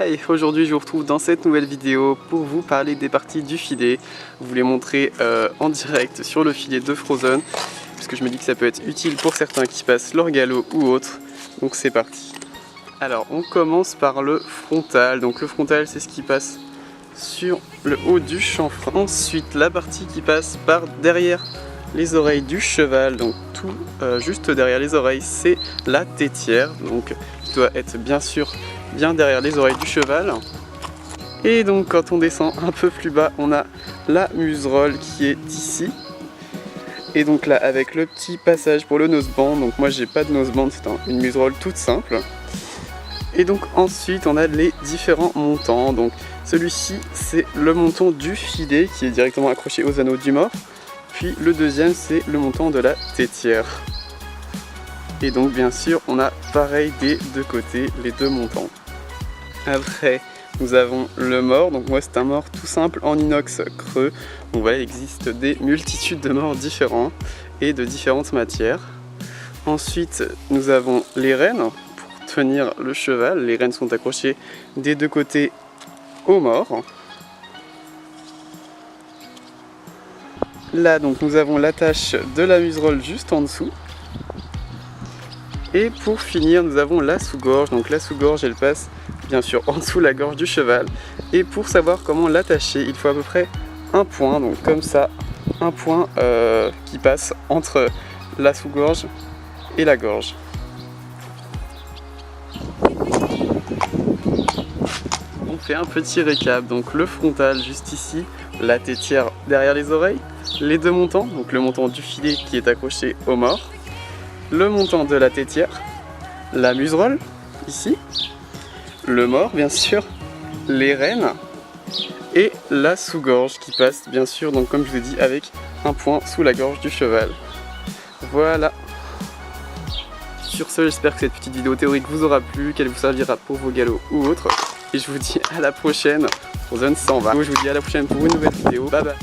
Hey, aujourd'hui je vous retrouve dans cette nouvelle vidéo pour vous parler des parties du filet. Vous les montrer en direct sur le filet de Frozen, puisque je me dis que ça peut être utile pour certains qui passent leur galop ou autre. Donc c'est parti. Alors on commence par le frontal. Donc le frontal c'est ce qui passe sur le haut du chanfrein. Ensuite la partie qui passe par derrière les oreilles du cheval, donc tout juste derrière les oreilles, c'est la tétière, donc qui doit être bien sûr bien derrière les oreilles du cheval. Et donc quand on descend un peu plus bas, on a la muserolle qui est ici. Et donc là avec le petit passage pour le noseband, donc moi j'ai pas de noseband, c'est une muserolle toute simple. Et donc ensuite on a les différents montants, donc celui-ci c'est le montant du filet qui est directement accroché aux anneaux du mort. Puis le deuxième c'est le montant de la tétière. Et donc bien sûr on a pareil des deux côtés les deux montants. Après nous avons le mort, donc moi c'est un mort tout simple en inox creux. Donc voilà, il existe des multitudes de morts différents et de différentes matières. Ensuite nous avons les rênes pour tenir le cheval. Les rênes sont accrochées des deux côtés au mort. Là donc nous avons l'attache de la muserolle juste en dessous. Et pour finir nous avons la sous-gorge. Donc la sous-gorge elle passe bien sûr en dessous la gorge du cheval. Et pour savoir comment l'attacher, il faut à peu près un point, donc comme ça, un point qui passe entre la sous-gorge et la gorge. On fait un petit récap, donc le frontal juste ici, la tétière derrière les oreilles, les deux montants, donc le montant du filet qui est accroché au mort, le montant de la tétière, la muserolle ici, le mort bien sûr, les rênes et la sous-gorge qui passe bien sûr, donc comme je vous ai dit, avec un point sous la gorge du cheval. Voilà. Sur ce, j'espère que cette petite vidéo théorique vous aura plu, qu'elle vous servira pour vos galops ou autres. Et je vous dis à la prochaine. Frozen s'en va. Je vous dis à la prochaine pour une nouvelle vidéo. Bye bye.